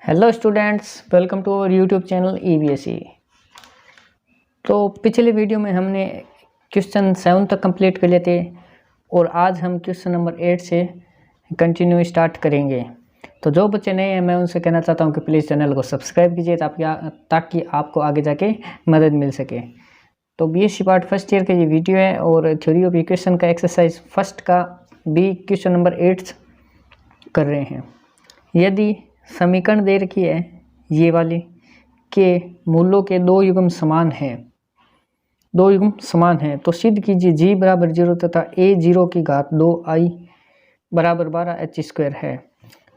Hello students, welcome to our YouTube channel EVSE। तो पिछले video में हमने क्वेश्चन 7 तक कंप्लीट कर लिए थे और आज हम क्वेश्चन नंबर 8 से कंटिन्यू स्टार्ट करेंगे। तो जो बच्चे नए हैं मैं उनसे कहना चाहता हूं कि प्लीज़ चैनल को सब्सक्राइब कीजिए ताकि आपको आगे जाके मदद मिल सके। तो BSc पार्ट फर्स्ट ईयर का ये वीडियो है और थ्योरी ऑफ इक्वेशन का एक्सरसाइज फर्स्ट का बी क्वेश्चन नंबर 8 कर रहे हैं। यदि समीकरण दे रखी है ये वाली के मूलों के दो युग्म समान हैं तो सिद्ध कीजिए g बराबर 0 तथा a0 की घात 2i बराबर 12h² है।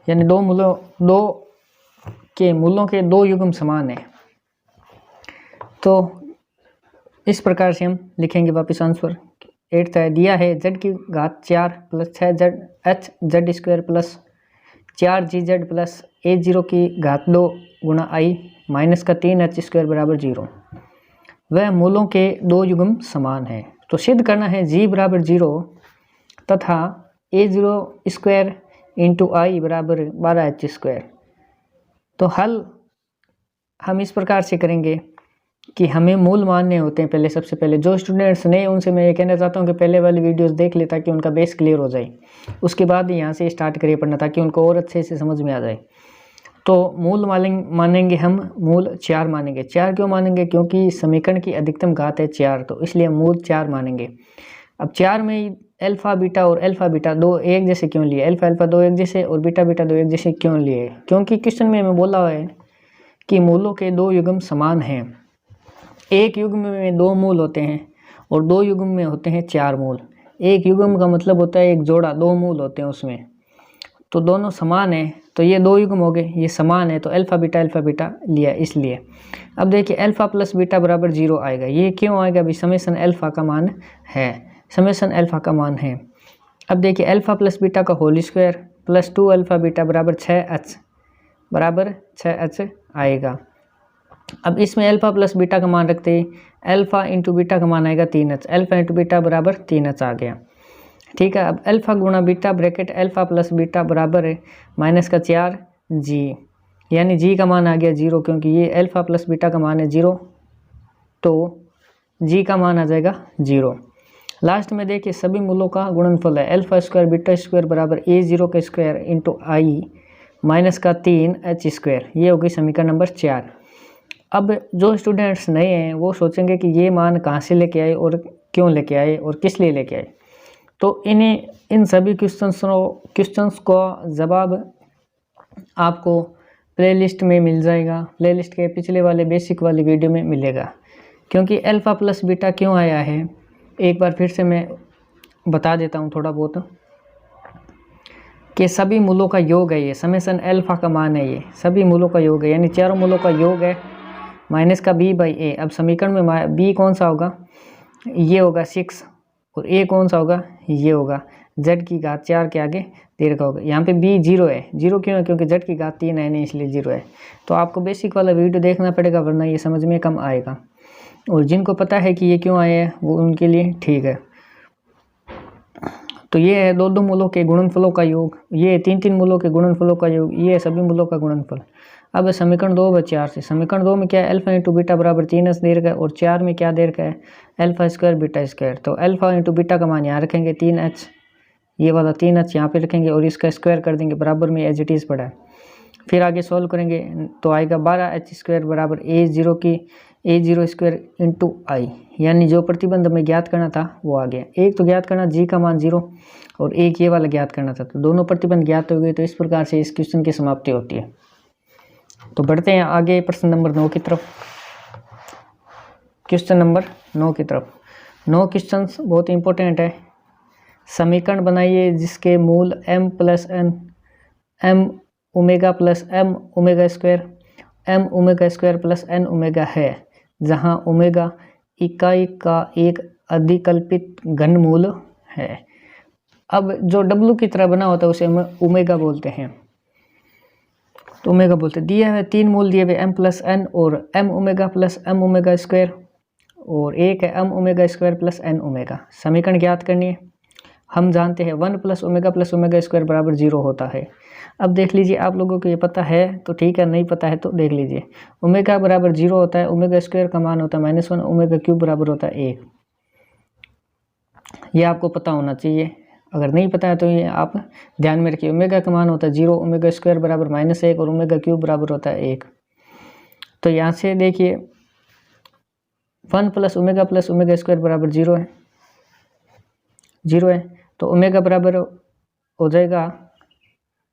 यानी दो मूलों के दो युग्म समान है। तो इस प्रकार से हम लिखेंगे वापस आंसर 8 है। दिया है z की घात 4 plus 6hz² plus 4gz plus a0 की घात 2 गुणा i माइनस का 3h² बराबर 0। वह मूलों के दो युग्म समान है। तो सिद्ध करना है g बराबर 0 तथा a0² इंटू i बराबर 12h²। तो हल हम इस प्रकार से करेंगे कि हमें मूल मानने होते हैं। पहले सबसे पहले जो स्टूडेंट्स नए उनसे मैं ये कहना चाहता हूँ कि पहले वाली वीडियोस देख ले ताकि उनका बेस क्लियर हो जाए। उसके बाद यहाँ से स्टार्ट करिए पढ़ना ताकि उनको और अच्छे से समझ में आ जाए। तो मूल मानेंगे हम मूल 4 मानेंगे। 4 क्यों मानेंगे? क्योंकि समीकरण की अधिकतम घात है 4, तो इसलिए मूल 4 मानेंगे। अब 4 में अल्फा बीटा और अल्फा बीटा दो एक जैसे क्यों लिए? अल्फा अल्फा दो एक जैसे और बीटा बीटा दो एक जैसे क्यों लिए? क्योंकि क्वेश्चन में हमें बोला हुआ है कि मूलों के दो युग्म समान हैं। एक युग्म में 2 मूल होते हैं और 2 युग्म में होते हैं 4 मूल। एक युग्म का मतलब होता है एक जोड़ा, 2 मूल होते हैं उसमें। तो दोनों समान है तो ये 2 युग्म हो गए, ये समान है तो अल्फा बीटा लिया इसलिए। अब देखिए अल्फा प्लस बीटा बराबर 0 आएगा। ये क्यों आएगा? अभी समेसन अल्फा का मान है, समेसन अल्फा का मान है। अब देखिए अल्फा प्लस बीटा का whole square plus 2 alpha beta बराबर 6h बराबर 6h आएगा। अब इसमें अल्फा प्लस बीटा का मान रखते हैं, अल्फा इंटू बीटा का मान आएगा 3h। अल्फा इंटू बीटा बराबर 3h आ गया। ठीक है। अब अल्फा गुणा beta bracket alpha plus beta बराबर है माइनस का 4g, यानी g का मान आ गया 0 क्योंकि ये अल्फा प्लस बीटा का मान है 0, तो g का मान आ जाएगा 0। लास्ट में देखिए सभी मूलों का गुणनफल है अल्फा स्क्वायर बीटा स्क्वायर बराबर a0 का स्क्वायर इंटू i माइनस का 3h²। ये होगी समीकरण नंबर 4। अब जो स्टूडेंट्स नए हैं वो सोचेंगे कि ये मान कहाँ से लेके आए और क्यों लेके आए और किस लिए लेके आए। तो इन सभी क्वेश्चंस का जवाब आपको प्लेलिस्ट में मिल जाएगा। प्लेलिस्ट के पिछले वाले बेसिक वाली वीडियो में मिलेगा। क्योंकि अल्फा प्लस बीटा क्यों आया है एक बार फिर से मैं बता देता हूँ थोड़ा बहुत, कि सभी मूलों का योग है। ये समेसन अल्फा का मान है, ये सभी मूलों का योग है यानी चारों मूलों का योग है माइनस का b/a। अब समीकरण में b कौन सा होगा? ये होगा 6 और a कौन सा होगा? ये होगा z की घात 4 के आगे 13 का होगा। यहाँ पे b 0 है। 0 क्यों है? क्योंकि z की घात 3 है नहीं, इसलिए 0 है। तो आपको बेसिक वाला वीडियो देखना पड़ेगा वरना ये समझ में कम आएगा। और जिनको पता है कि ये क्यों आए हैं वो उनके लिए ठीक है। तो ये है 2 मूलों के गुणनफलों का योग, ये 3 मूलों के गुणनफलों का योग, ये सभी मूलों का गुणनफल। अब समीकरण 2 व 4 से, समीकरण 2 में क्या है? अल्फा इंटू बीटा बराबर 3h दे रखा है और 4 में क्या दे रखा है? Alpha square beta square. तो अल्फा इंटू बीटा का मान यहाँ रखेंगे 3h, ये वाला 3h यहाँ पे रखेंगे और इसका स्क्वायर कर देंगे बराबर में एज इट इज़ पड़ा है। फिर आगे सॉल्व करेंगे तो आएगा 12h² बराबर a0² इंटू i, यानी जो प्रतिबंध हमें ज्ञात करना था वो आ गया। एक तो ज्ञात करना g का मान 0 और एक ये वाला ज्ञात करना था, तो दोनों प्रतिबंध ज्ञात हो गए। तो इस प्रकार से इस क्वेश्चन की समाप्ति होती है। तो बढ़ते हैं आगे प्रश्न नंबर 9 की तरफ। क्वेश्चन नंबर 9 की तरफ। 9 क्वेश्चन बहुत इंपॉर्टेंट है। समीकरण बनाइए जिसके मूल m plus n m omega plus m omega square plus n omega है, जहां ओमेगा इकाई का एक अधिकल्पित घनमूल है। अब जो w की तरह बना होता है उसे हम ओमेगा बोलते हैं। तो ओमेगा बोलते हैं। दिया है 3 मूल दिए हुए m प्लस n और m omega plus m omega square और एक है m omega square plus n omega. समीकरण ज्ञात करनी है। हम जानते हैं 1 + ω बराबर 0 होता है। अब देख लीजिए, आप लोगों को ये पता है तो ठीक है, नहीं पता है तो देख लीजिए। ओमेगा बराबर 0 होता है, ω² का मान होता है -1, ω³ बराबर होता है 1। ये आपको पता होना चाहिए, अगर नहीं पता है तो ये आप ध्यान में रखिए। ओमेगा का मान होता है 0, ω² बराबर -1 और ω³ बराबर होता है 1। तो यहाँ से देखिए 1 + ω बराबर 0 है, 0 है। तो ओमेगा बराबर हो जाएगा,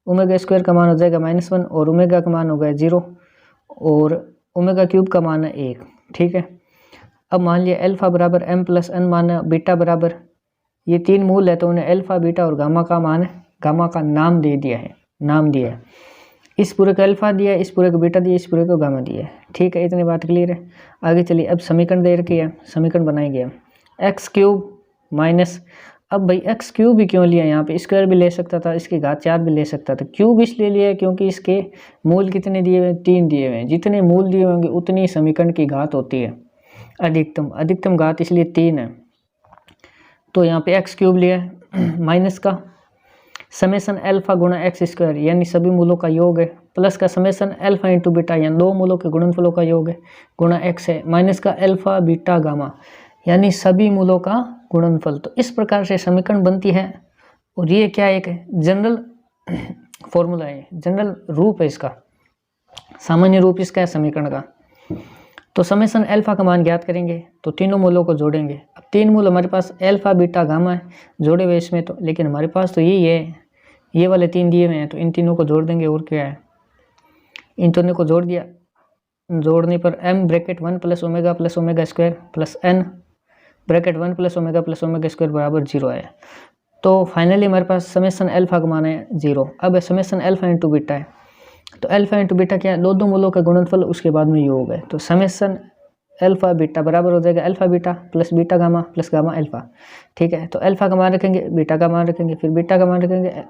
ω² का मान हो जाएगा -1 और ओमेगा का मान हो गया 0 और ω³ का मान है 1। ठीक है। अब मान लिया अल्फा बराबर m + n माना बीटा बराबर, ये 3 मूल है तो उन्हें अल्फा बीटा और गामा का मान, गामा का नाम दे दिया है, नाम दिया है। इस पूरे को अल्फा दिया, इस पूरे को बीटा दिया, इस पूरे को गामा दिया है। ठीक है, इतनी बात क्लियर है। आगे चलिए, अब समीकरण दे रखी है, समीकरण बनाएंगे हम। x³ माइनस, अब भाई x³ भी क्यों लिया, यहाँ पे स्क्वायर भी ले सकता था, इसकी घात 4 भी ले सकता था। क्यूब इसलिए लिया है क्योंकि इसके मूल कितने दिए हुए हैं, 3 दिए हुए हैं। जितने मूल दिए होंगे उतनी समीकरण की घात होती है, अधिकतम घात इसलिए 3 है। तो यहाँ पे x³ लिया है, माइनस का समेसन अल्फा गुणा x² यानी सभी मूलों का योग है, प्लस का समेसन अल्फा इंटू बीटा यानी 2 मूलों के गुणनफलों का योग है, गुणा x है, माइनस का अल्फा बीटा गामा यानी सभी मूलों का गुणनफल। तो इस प्रकार से समीकरण बनती है। और ये क्या, एक जनरल फॉर्मूला है, जनरल रूप है इसका, सामान्य रूप इसका है समीकरण का। तो समेसन अल्फा का मान ज्ञात करेंगे तो तीनों मूलों को जोड़ेंगे। अब 3 मूल हमारे पास अल्फा बीटा गामा है, जोड़े हुए इसमें तो, लेकिन हमारे पास तो यही है, ये वाले 3 दिए हुए हैं तो इन तीनों को जोड़ देंगे। और क्या है, इन तीनों को जोड़ दिया, जोड़ने पर m bracket 1 + ω plus n bracket 1 + ω बराबर 0 है। तो फाइनली हमारे पास समेसन अल्फा का मान है 0। अब समेसन अल्फा इंटू बीटा है, तो अल्फा इंटू बीटा क्या है, दो मूलों का गुणनफल उसके बाद में योग है। तो समेसन अल्फा बीटा बराबर हो जाएगा alpha beta plus beta gamma plus gamma alpha. ठीक है, तो अल्फा का मान रखेंगे, बीटा का मान रखेंगे, फिर बीटा का मान रखेंगे,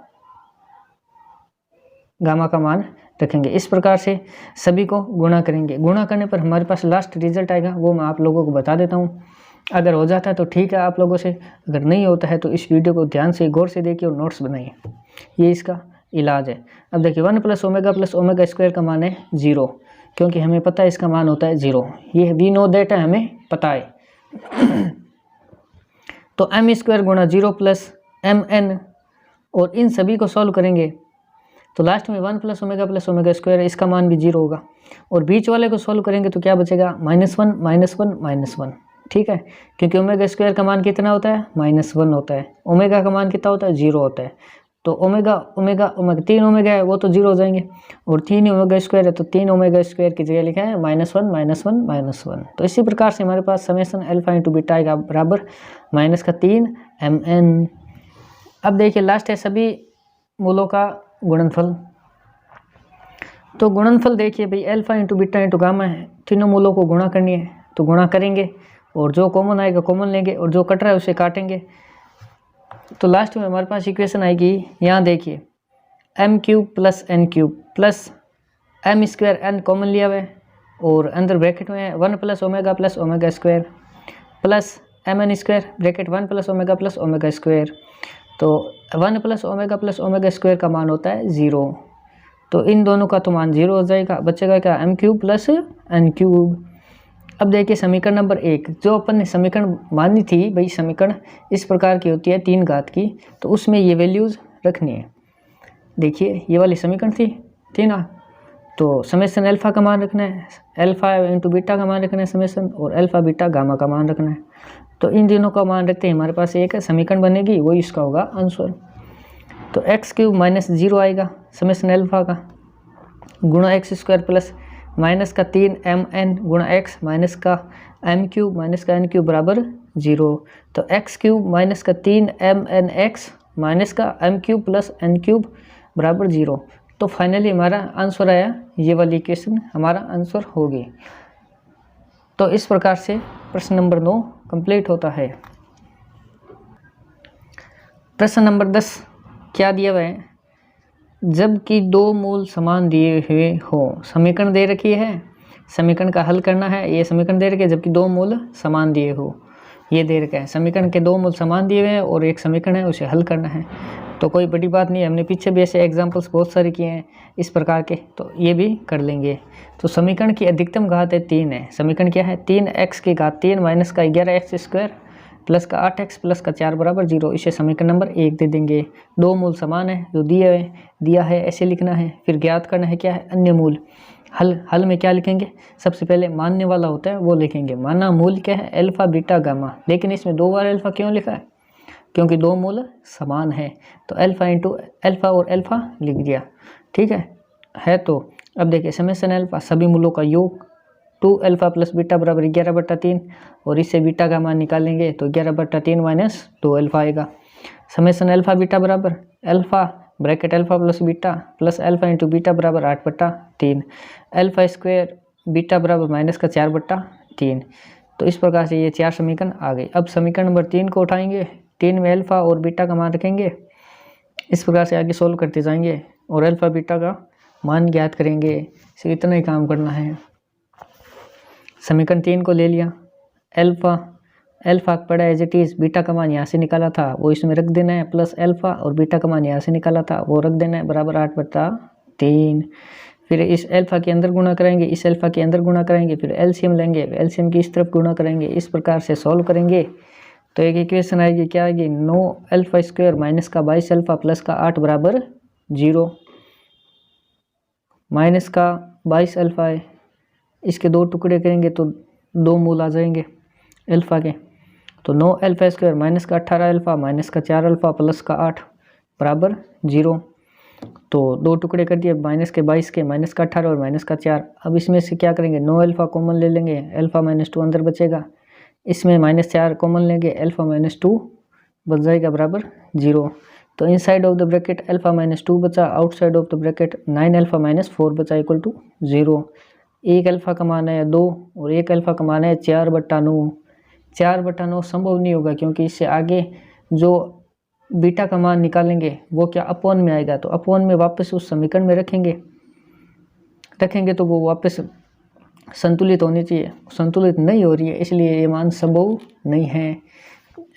गामा का मान रखेंगे। इस प्रकार से सभी को गुणा करेंगे। गुणा करने पर हमारे पास लास्ट रिजल्ट आएगा, वो मैं आप लोगों को बता देता हूँ। अगर हो जाता है तो ठीक है आप लोगों से, अगर नहीं होता है तो इस वीडियो को ध्यान से गौर से देखिए और नोट्स बनाइए, ये इसका इलाज है। अब देखिए 1 + ω का मान है 0, क्योंकि हमें पता है इसका मान होता है 0, ये वी नो दैट है, हमें पता है। तो m² गुणा 0 + mn, और इन सभी को सॉल्व करेंगे तो लास्ट में 1 + ω है, इसका मान भी 0 होगा। और बीच वाले को सॉल्व करेंगे तो क्या बचेगा, -1 -1 -1। ठीक है, क्योंकि ω² का मान कितना होता है, -1 होता है, ओमेगा का मान कितना होता है, 0 होता है। तो ओमेगा 3 ओमेगा है वो तो 0 हो जाएंगे, और 3 ω² है तो 3 ω² की जगह लिखा है -1 -1 -1। तो इसी प्रकार से हमारे पास समेसन अल्फा इंटू बीटा आएगा बराबर -3 mn। अब देखिए लास्ट है सभी मूलों का गुणनफल। तो गुणनफल देखिए भाई, alpha into beta into gamma है, तीनों मूलों को गुणा करनी है तो गुणा करेंगे, और जो कॉमन आएगा कॉमन लेंगे, और जो कट रहा है उसे काटेंगे। तो लास्ट में हमारे पास इक्वेशन आएगी, यहाँ देखिए m³ + n³ plus m² n common लिया हुआ है, और अंदर ब्रैकेट में 1 + ω प्लस mn² ब्रैकेट 1 + ω तो 1 + ω का मान होता है 0। तो इन दोनों का तो मान 0 हो जाएगा, बचेगा क्या, m³ + n³। अब देखिए समीकरण नंबर 1, जो अपन ने समीकरण मानी थी भाई, समीकरण इस प्रकार की होती है 3 घात की, तो उसमें ये वैल्यूज़ रखनी है। देखिए ये वाली समीकरण थी ना, तो समेसन अल्फा का मान रखना है, अल्फा इंटू बीटा का मान रखना है समेसन, और अल्फा बीटा गामा का मान रखना है। तो इन तीनों का मान रखते हैं हमारे पास एक समीकरण बनेगी, वही इसका होगा आंसर। तो x³ - 0 आएगा समेसन अल्फा का, गुणा x² प्लस -3 mn गुणा x माइनस का m³ बराबर 0। तो x³ - 3 mnx माइनस का m³ + n³ बराबर 0। तो फाइनली हमारा आंसर आया, ये वाली इक्वेशन हमारा आंसर होगी। तो इस प्रकार से प्रश्न नंबर 9 कंप्लीट होता है। प्रश्न नंबर 10 क्या दिया हुआ है, जबकि 2 मूल समान दिए हुए हो, समीकरण दे रखी है, समीकरण का हल करना है, ये समीकरण दे रखी है जबकि 2 मूल समान दिए हो। ये दे रखा है। समीकरण के 2 मूल समान दिए हुए हैं और एक समीकरण है, उसे हल करना है। तो कोई बड़ी बात नहीं है, हमने पीछे भी ऐसे एग्जाम्पल्स बहुत सारे किए हैं इस प्रकार के, तो ये भी कर लेंगे। तो समीकरण की अधिकतम घात है 3 है। समीकरण क्या है? 3x की घात 3 माइनस का 11x स्क्वायर प्लस का 8x प्लस का 4 बराबर 0। इसे समीकरण नंबर 1 दे देंगे। 2 मूल समान है जो दिया है ऐसे लिखना है। फिर ज्ञात करना है क्या है? अन्य मूल। हल में क्या लिखेंगे? सबसे पहले मानने वाला होता है वो लिखेंगे। माना मूल क्या है? Alpha beta gamma. लेकिन इसमें 2 बार अल्फा क्यों लिखा है? क्योंकि 2 मूल समान है, तो अल्फा इंटू अल्फा और अल्फा लिख दिया। ठीक है तो अब देखिए समेशन अल्फा सभी मूलों का योग 2 अल्फा प्लस बीटा बराबर 11/3 और इससे बीटा का मान निकालेंगे तो 11/3 माइनस 2 अल्फा आएगा। समेशन अल्फा बीटा बराबर alpha bracket alpha plus beta plus alpha into beta बराबर 8/3 अल्फा स्क्वायर बीटा बराबर माइनस का 4/3। तो इस प्रकार से ये 4 समीकरण आ गए। अब समीकरण नंबर 3 को उठाएंगे। 3 में अल्फा और बीटा का मान रखेंगे। इस प्रकार से आगे सोल्व करते जाएंगे और अल्फा बीटा का मान ज्ञात करेंगे। सिर्फ इतना ही काम करना है। समीकरण 3 को ले लिया। अल्फा पड़ा एज इट इज़, बीटा का मान यहाँ से निकाला था वो इसमें रख देना है, प्लस अल्फा और बीटा का मान यहाँ से निकाला था वो रख देना है, बराबर 8/3। फिर इस अल्फा के अंदर गुणा करेंगे, इस अल्फा के अंदर गुणा करेंगे, फिर एलसीएम लेंगे, एलसीएम की इस तरफ गुणा करेंगे। इस प्रकार से सॉल्व करेंगे तो एक इक्वेशन आएगी। क्या आएगी? 9 अल्फा स्क्वायर माइनस का 22 अल्फा प्लस का 8 बराबर 0। माइनस का 22 अल्फा है, इसके 2 टुकड़े करेंगे तो 2 मूल आ जाएंगे अल्फा के। तो 9 अल्फा स्क्वायर माइनस का 18 अल्फा माइनस का 4 अल्फा प्लस का 8 बराबर 0। तो 2 टुकड़े कर दिए, माइनस के 22 के, माइनस का 18 और माइनस का 4। अब इसमें से क्या करेंगे? 9 अल्फा कॉमन ले लेंगे, अल्फा माइनस 2 अंदर बचेगा। इसमें -4 कॉमन लेंगे, अल्फा -2 बच जाएगा बराबर 0। तो inside of the bracket alpha -2 बचा, outside of the bracket 9 alpha -4 बचा इक्वल टू 0। एक अल्फा का मान है 2 और एक अल्फा का मान है 4/9। 4/9 संभव नहीं होगा क्योंकि इससे आगे जो बीटा का मान निकालेंगे वो क्या अपॉन में आएगा, तो अपॉन में वापस उस समीकरण में रखेंगे तो वो वापस संतुलित होनी चाहिए, संतुलित नहीं हो रही है, इसलिए ये मान संभव नहीं है।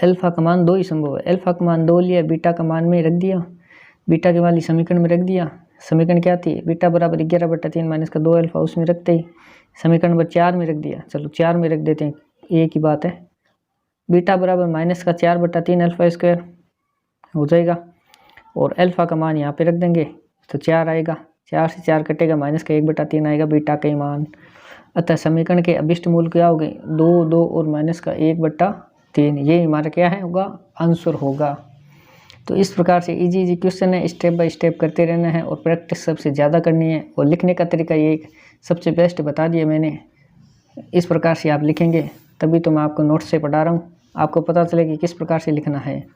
अल्फा का मान 2 ही संभव है। अल्फा का मान 2 लिया, बीटा का मान में रख दिया, बीटा के वाली समीकरण में रख दिया। समीकरण क्या थी? बीटा बराबर 11/3 माइनस का 2 अल्फा, उसमें रखते ही समीकरण नंबर 4 में रख दिया। चलो 4 में रख देते हैं, एक ही बात है। बीटा बराबर माइनस का 4/3 अल्फा स्क्वायर हो जाएगा और अल्फा का मान यहाँ पे रख देंगे तो 4 आएगा। 4 से 4 कटेगा, माइनस का 1/3 आएगा बीटा का ही मान। अतः समीकरण के अभिष्ट मूल क्या हो गए? 2, 2 और माइनस का 1/3। ये हमारा क्या है होगा? आंसर होगा। तो इस प्रकार से इजी क्वेश्चन है, स्टेप बाय स्टेप करते रहना है और प्रैक्टिस सबसे ज़्यादा करनी है। और लिखने का तरीका ये सबसे बेस्ट बता दिया मैंने। इस प्रकार से आप लिखेंगे तभी तो मैं आपको नोट्स से पढ़ा रहा हूँ, आपको पता चले कि किस प्रकार से लिखना है।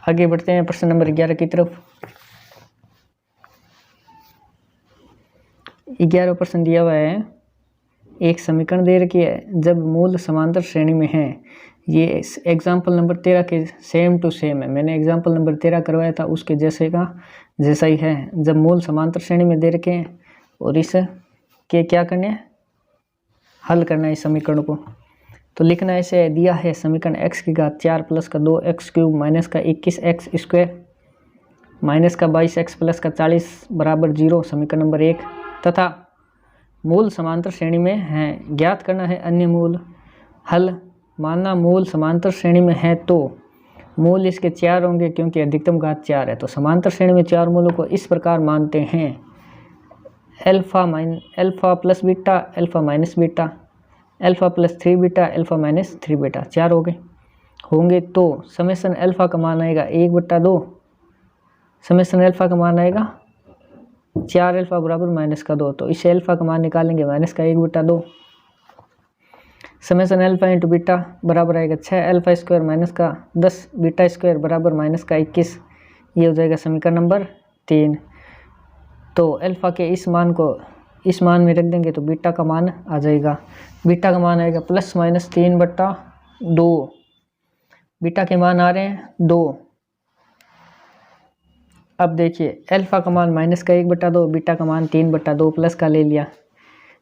आगे बढ़ते हैं प्रश्न नंबर 11 की तरफ। 11वां प्रश्न दिया हुआ है, एक समीकरण दे रखी है जब मूल समांतर श्रेणी में है। ये एग्जाम्पल नंबर 13 के सेम टू सेम है। मैंने एग्जाम्पल नंबर 13 करवाया था उसके जैसा ही है। जब मूल समांतर श्रेणी में दे रखे हैं और इस के क्या करने हैं? हल करना है इस समीकरण को। तो लिखना ऐसे दिया है समीकरण x की घात 4 प्लस का 2x³ माइनस का 21x स्क्वायर माइनस का 22x प्लस का 40 बराबर 0 समीकरण नंबर 1 तथा मूल समांतर श्रेणी में हैं। ज्ञात करना है अन्य मूल। हल मानना मूल समांतर श्रेणी में है तो मूल इसके 4 होंगे क्योंकि अधिकतम घात 4 है। तो समांतर श्रेणी में 4 मूलों को इस प्रकार मानते हैं, alpha plus beta, alpha minus beta, alpha plus 3 beta, alpha minus 3 beta. 4 हो गए होंगे तो समेशन अल्फा का मान आएगा 1/2। समेशन अल्फा का मान आएगा 4 अल्फा बराबर माइनस का 2। तो इसे अल्फा का मान निकालेंगे माइनस का 1/2। समेशन अल्फा इंटू बीटा बराबर आएगा 6 अल्फा स्क्वायर माइनस का 10 बीटा स्क्वायर बराबर माइनस का 21। ये हो जाएगा समीकरण नंबर 3। तो अल्फा के इस मान को इस मान में रख देंगे तो बीटा का मान आ जाएगा। बीटा का मान आएगा +-3/2। बीटा के मान आ रहे हैं 2। अब देखिए अल्फा का मान माइनस का 1/2, बीटा का मान 3/2 प्लस का ले लिया।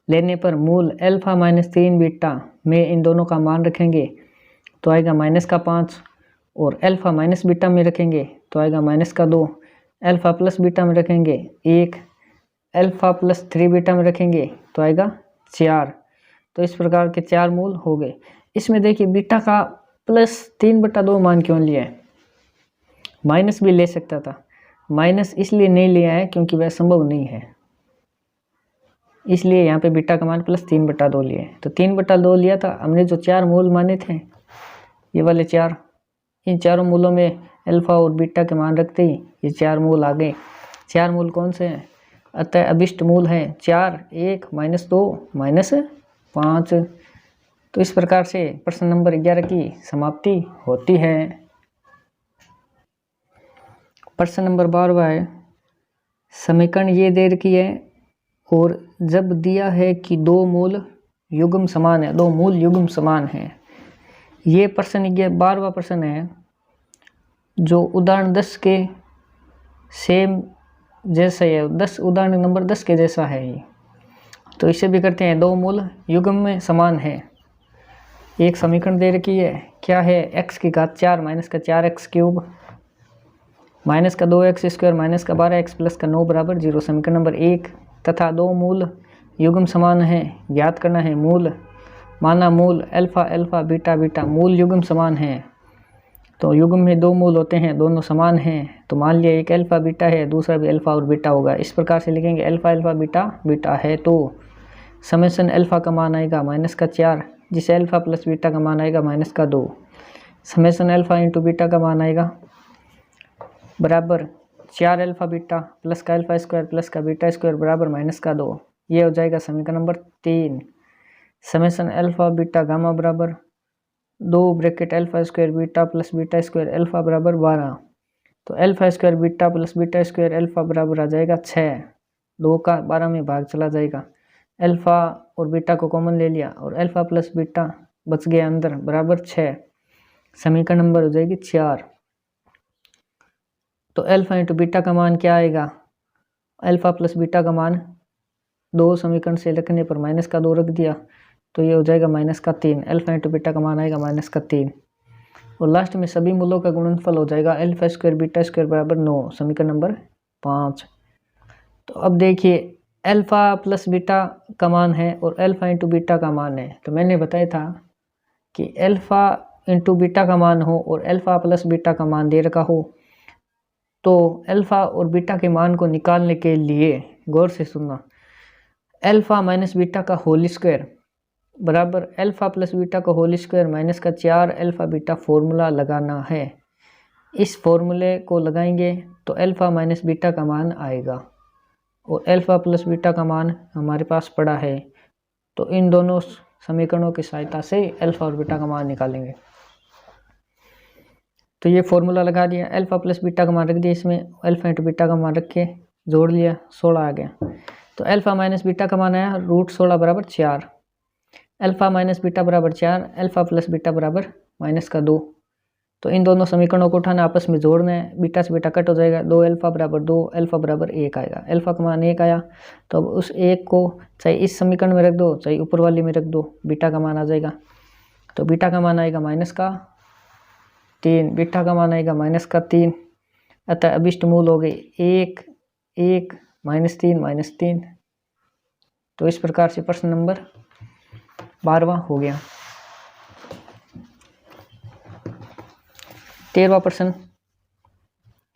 लेने पर मूल अल्फा माइनस 3 बीटा में इन दोनों का मान रखेंगे तो आएगा -5, और अल्फ़ा माइनस बीटा में रखेंगे तो आएगा -2, अल्फ़ा प्लस बीटा में रखेंगे 1, अल्फ़ा प्लस 3 बीटा में रखेंगे तो आएगा 4। तो इस प्रकार के 4 मूल हो गए। इसमें देखिए बीटा का +3/2 मान क्यों लिया है, माइनस भी ले सकता था, माइनस इसलिए नहीं लिया है क्योंकि वह संभव नहीं है, इसलिए यहाँ पे बीटा का मान +3/2 लिया है। तो 3/2 लिया था हमने, जो 4 मूल माने थे ये वाले 4, इन चारों मूलों में अल्फ़ा और बीटा के मान रखते ही ये 4 मूल आ गए। 4 मूल कौन से हैं, अतः अभिष्ट मूल हैं 4, 1, -2, -5। तो इस प्रकार से प्रश्न नंबर 11 की समाप्ति होती है। प्रश्न नंबर 12 है, समीकरण ये दे रखी है और जब दिया है कि 2 मूल युग्म समान है, 2 मूल युग्म समान है। ये प्रश्न, ये 12वां प्रश्न है जो उदाहरण 10 के सेम जैसा है, उदाहरण नंबर 10 के जैसा है ये। तो इसे भी करते हैं, 2 मूल युग्म में समान है। एक समीकरण दे रखी है, क्या है, x⁴ माइनस का 4x क्यूब माइनस का 2x² माइनस का 12x प्लस का 9 = 0। समीकरण नंबर 1 तथा 2 मूल युग्म समान है, ज्ञात करना है मूल। माना मूल अल्फ़ा अल्फ़ा बीटा बीटा मूल युग्म समान है, तो युग्म में 2 मूल होते हैं, दोनों समान हैं, तो मान लिया एक अल्फ़ा बीटा है, दूसरा भी अल्फ़ा और बीटा होगा। इस प्रकार से लिखेंगे अल्फ़ा अल्फ़ा बीटा बीटा है तो समेशन अल्फ़ा का मान आएगा -4, जिसे अल्फ़ा प्लस बीटा का मान आएगा -2। समेशन अल्फ़ा इंटू बीटा का मान आएगा बराबर 4 अल्फ़ा बीटा प्लस का अल्फ़ा स्क्वायर प्लस का बीटा स्क्वायर बराबर -2। ये हो जाएगा समीकरण number 3। Summation alpha beta gamma बराबर 2 bracket alpha square beta plus beta square alpha बराबर 12। तो alpha square beta plus beta square alpha बराबर आ जाएगा 6। 2 का 12 में भाग चला जाएगा, अल्फ़ा और बीटा को कॉमन ले लिया और अल्फ़ा प्लस बीटा बच गया अंदर बराबर 6। समीकरण नंबर हो जाएगी 4। तो अल्फ़ा इंटू बीटा का मान क्या आएगा, अल्फ़ा प्लस बीटा का मान 2 समीकरण से रखने पर -2 रख दिया तो ये हो जाएगा -3। अल्फ़ा इंटू बीटा का मान आएगा -3 और लास्ट में सभी मूलों का गुणनफल हो जाएगा अल्फ़ा स्क्वायर बीटा स्क्वायर बराबर 9। समीकरण नंबर 5। तो अब देखिए अल्फ़ा प्लस बीटा का मान है और अल्फ़ा इंटू बीटा का मान है, तो मैंने बताया था कि अल्फ़ा इंटू बीटा का मान हो और अल्फ़ा प्लस बीटा का मान दे रखा हो, तो अल्फ़ा और बीटा के मान को निकालने के लिए गौर से सुनना, अल्फ़ा माइनस बीटा का होल स्क्वायर बराबर अल्फ़ा प्लस बीटा का होल स्क्वायर माइनस का 4 अल्फ़ा बीटा फॉर्मूला लगाना है। इस फॉर्मूले को लगाएंगे तो अल्फ़ा माइनस बीटा का मान आएगा और अल्फ़ा प्लस बीटा का मान हमारे पास पड़ा है, तो इन दोनों समीकरणों की सहायता से अल्फ़ा और बीटा का मान निकालेंगे। तो ये फॉर्मूला लगा दिया, अल्फ़ा प्लस बीटा का मान रख दिया, इसमें अल्फ़ा इंटू बीटा का मान रख के जोड़ लिया, 16 आ गया। तो अल्फ़ा माइनस बीटा का मान आया √16 बराबर 4, अल्फ़ा माइनस बीटा बराबर 4, अल्फ़ा प्लस बीटा बराबर -2। तो इन दोनों समीकरणों को उठाना, आपस में जोड़ना है, बीटा से बीटा कट हो जाएगा, 2 अल्फ़ा बराबर 2, अल्फ़ा बराबर 1 आएगा। अल्फ़ा का मान 1 आया तो अब उस 1 को चाहे इस समीकरण में रख दो चाहे ऊपर वाली में रख दो, बीटा का मान आ जाएगा। तो बीटा का मान आएगा -3, बीटा का मान आएगा -3, अतः अभिष्ट मूल हो गए 1, 1, -3, -3। तो इस प्रकार से प्रश्न नंबर 12वां हो गया। 13वां प्रश्न,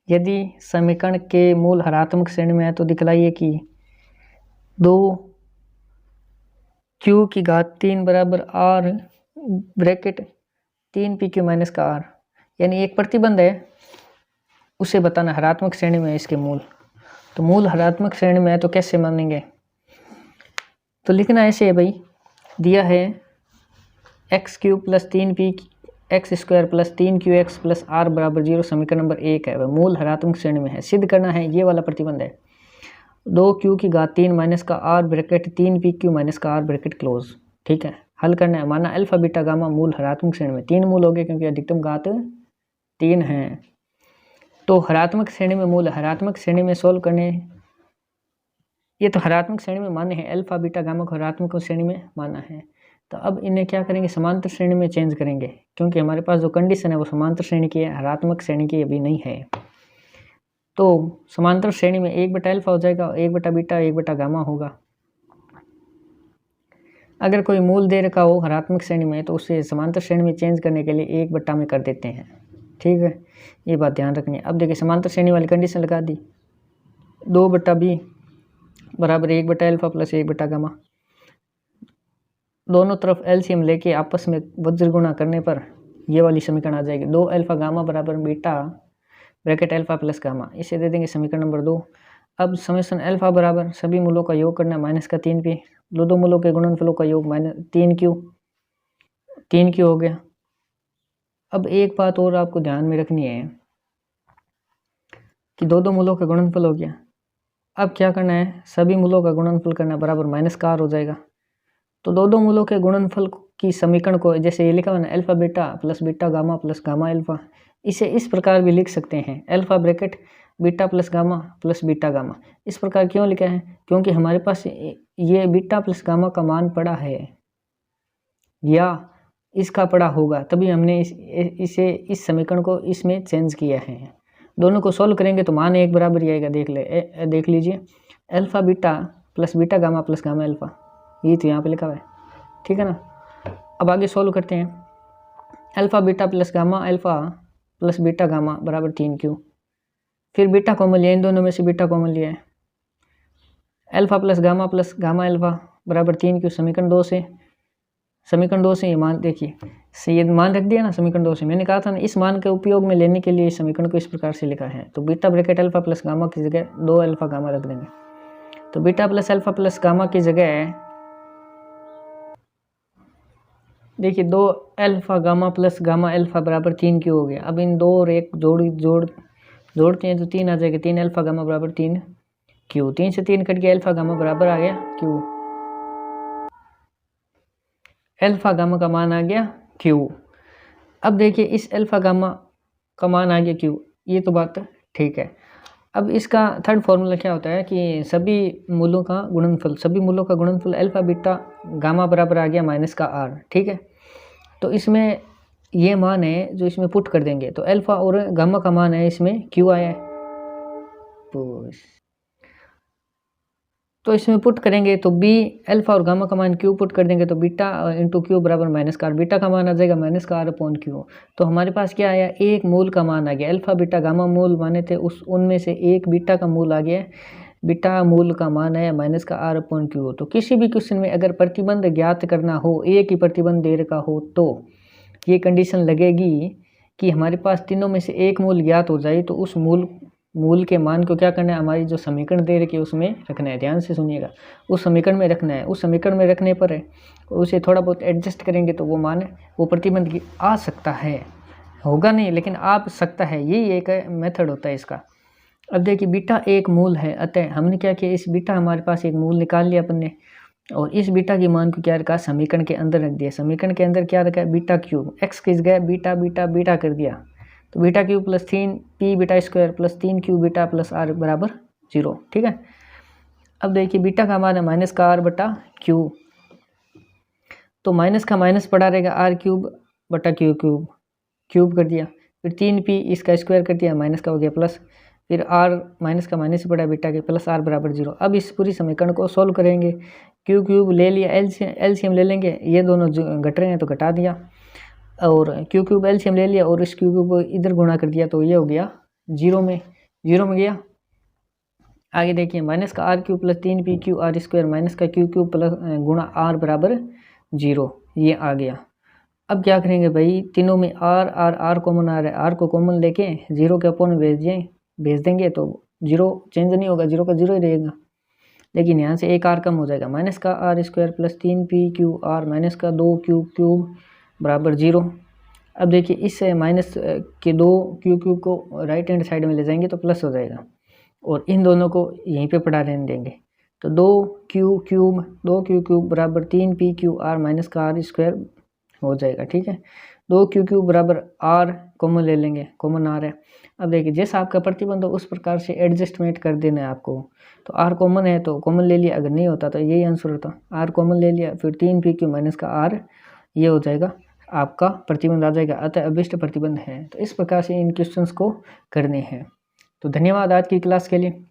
यदि समीकरण के मूल हरात्मक श्रेणी में है तो दिखलाइए कि 2q⁴ बराबर r ब्रैकेट 3pq माइनस का r, यानी एक प्रतिबंध है, उसे बताना हरात्मक श्रेणी में है इसके मूल। तो मूल हरात्मक श्रेणी में है तो कैसे मानेंगे, तो लिखना ऐसे है भाई, दिया है x³ + 3px² + 3qx + r बराबर 0। समीकरण नंबर 1 है, वह मूल हरात्मक श्रेणी में है। सिद्ध करना है ये वाला प्रतिबंध है, 2q⁴ माइनस का r ब्रैकेट 3pq माइनस का r ब्रैकेट क्लोज। ठीक है, हल करना है, माना अल्फा बीटा गामा मूल हरात्मक श्रेणी में, 3 मूल हो गए क्योंकि अधिकतम घात 3 है। तो हरात्मक श्रेणी में मूल, हरात्मक श्रेणी में सोल्व करने, ये तो हरात्मक श्रेणी में माने हैं, अल्फा बीटा गामा को हरात्मक श्रेणी में माना है। तो अब इन्हें क्या करेंगे, समांतर श्रेणी में चेंज करेंगे, क्योंकि हमारे पास जो कंडीशन है वो समांतर श्रेणी की है, ऋणात्मक श्रेणी की अभी नहीं है। तो समांतर श्रेणी में 1/α हो जाएगा, 1/β 1/γ होगा। अगर कोई मूल दे रखा हो ऋणात्मक श्रेणी में तो उसे समांतर श्रेणी में चेंज करने के लिए 1/, में कर देते हैं। ठीक है, ये बात ध्यान रखनी है। अब देखिए समांतर श्रेणी वाली कंडीशन लगा दी, 2/b बराबर 1/α प्लस 1/γ। दोनों तरफ एलसीएम लेके आपस में वज्र गुणा करने पर ये वाली समीकरण आ जाएगी, 2α बराबर beta bracket alpha plus gamma, इसे दे देंगे समीकरण नंबर 2। अब समेशन अल्फा बराबर सभी मूलों का योग करना है -3p, दो मूलों के गुणनफलों का योग -3q हो गया। अब एक बात और आपको ध्यान में रखनी है कि दो मूलों का गुणनफल हो गया। अब क्या करना है, सभी मूलों का गुणनफल करना बराबर -r हो जाएगा। तो दो मूलों के गुणनफल की समीकरण को जैसे ये लिखा हुआ है alpha beta plus beta gamma plus gamma alpha, इसे इस प्रकार भी लिख सकते हैं, alpha bracket beta plus gamma plus beta gamma. इस प्रकार क्यों लिखा है, क्योंकि हमारे पास ये बीटा प्लस गामा का मान पड़ा है या इसका पड़ा होगा, तभी हमने इस समीकरण को इसमें चेंज किया है। दोनों को सॉल्व करेंगे तो मान एक बराबर ही आएगा। देख लीजिए, alpha beta plus beta gamma plus gamma alpha, ये तो यहाँ पे लिखा हुआ है। ठीक है ना। अब आगे सॉल्व करते हैं, alpha beta plus gamma alpha plus beta gamma बराबर 3q, फिर बीटा कॉमन लिया, इन दोनों में से बीटा कॉमन लिया है, अल्फा प्लस गामा अल्फा बराबर 3q। समीकरण 2 से ये मान देखिए, ये मान रख दिया ना समीकरण 2 से। मैंने कहा था ना इस मान के उपयोग में लेने के लिए इस समीकरण को इस प्रकार से लिखा है। तो beta bracket alpha plus gamma की जगह 2α गामा रख देंगे, तो beta plus alpha plus gamma की जगह देखिए 2α गामा प्लस गामा अल्फा बराबर 3q हो गया। अब इन दो और एक जोड़ते हैं तो 3 आ जाएगा, 3α गामा बराबर 3q, 3 से 3 कट गया, अल्फा गामा बराबर आ गया q, अल्फा गामा का मान आ गया q। अब देखिए इस अल्फा गामा का मान आ गया q, ये तो बात ठीक है। अब इसका थर्ड फॉर्मूला क्या होता है कि सभी मूलों का गुणनफल अल्फा बीटा गामा बराबर आ गया -r। ठीक है, तो इसमें ये मान है जो इसमें पुट कर देंगे, तो अल्फा और गामा का मान है इसमें q आया है, तो इसमें पुट करेंगे तो b अल्फा और गामा का मान q पुट कर देंगे, तो बीटा इंटू q बराबर -r, बीटा का मान आ जाएगा -r/q। तो हमारे पास क्या आया, एक मूल का मान आ गया, अल्फा बीटा गामा मूल माने थे उनमें से एक बीटा का मूल आ गया, बीटा मूल का मान है -r/q। तो किसी भी क्वेश्चन में अगर प्रतिबंध ज्ञात करना हो, एक ही प्रतिबंध दे रखा हो, तो ये कंडीशन लगेगी कि हमारे पास तीनों में से एक मूल ज्ञात हो जाए, तो उस मूल के मान को क्या करना है, हमारी जो समीकरण दे रखी है उसमें रखना है। ध्यान से सुनिएगा, उस समीकरण में रखना है। उस समीकरण में रखने पर उसे थोड़ा बहुत एडजस्ट करेंगे तो वो मान वो प्रतिबंध आ सकता है, होगा नहीं लेकिन आ सकता है, यही एक मेथड होता है इसका। अब देखिए बीटा एक मूल है, अतः हमने क्या किया, इस बीटा हमारे पास एक मूल निकाल लिया अपन ने, और इस बीटा की मान को क्या रखा, समीकरण के अंदर रख दिया। समीकरण के अंदर क्या रखा है, बीटा क्यूब, एक्स किस गया बीटा बीटा बीटा कर दिया, तो beta cube plus 3p beta square plus 3q beta plus r बराबर 0। ठीक है, अब देखिए बीटा का मान है -r/q, तो माइनस का माइनस पड़ा रहेगा, r³ क्यूब कर दिया, फिर 3p इसका स्क्वायर कर दिया, माइनस का हो गया प्लस, फिर r माइनस का माइनस पड़ा बीटा के प्लस r बराबर 0। अब इस पूरी समीकरण को सॉल्व करेंगे, क्यूब ले लिया, एलसीएम ले लेंगे, ये दोनों घट रहे हैं तो घटा दिया, और क्यूब एलसीएम ले लिया और इस क्यूब को इधर गुणा कर दिया, तो ये हो गया 0 में गया। आगे देखिए -r³ plus 3pq r² minus का q³ प्लस गुणा r बराबर 0, ये आ गया। अब क्या करेंगे भाई, तीनों में r कॉमन आ रहा है, r को कॉमन लेके 0 के अपोन भेज देंगे तो 0 चेंज नहीं होगा, 0 का 0 ही रहेगा, लेकिन यहाँ से एक r कम हो जाएगा, -r² plus 3pq r minus का 2q³ बराबर 0। अब देखिए इस माइनस के 2q³ को राइट हैंड साइड में ले जाएंगे तो प्लस हो जाएगा, और इन दोनों को यहीं पे पड़ा रहने देंगे, तो 2q³ बराबर 3pq r माइनस का r² हो जाएगा। ठीक है, 2Q बराबर R कॉमन ले लेंगे, कॉमन R है। अब देखिए जैसा आपका प्रतिबंध हो उस प्रकार से एडजस्टमेंट कर देना है आपको। तो R कॉमन है तो कॉमन ले लिया, अगर नहीं होता तो यही आंसर होता। R कॉमन ले लिया, फिर 3PQ माइनस का R, ये हो जाएगा आपका प्रतिबंध आ जाएगा, अतः अभिष्ट प्रतिबंध है। तो इस प्रकार से इन क्वेश्चंस को करने हैं। तो धन्यवाद आज की क्लास के लिए।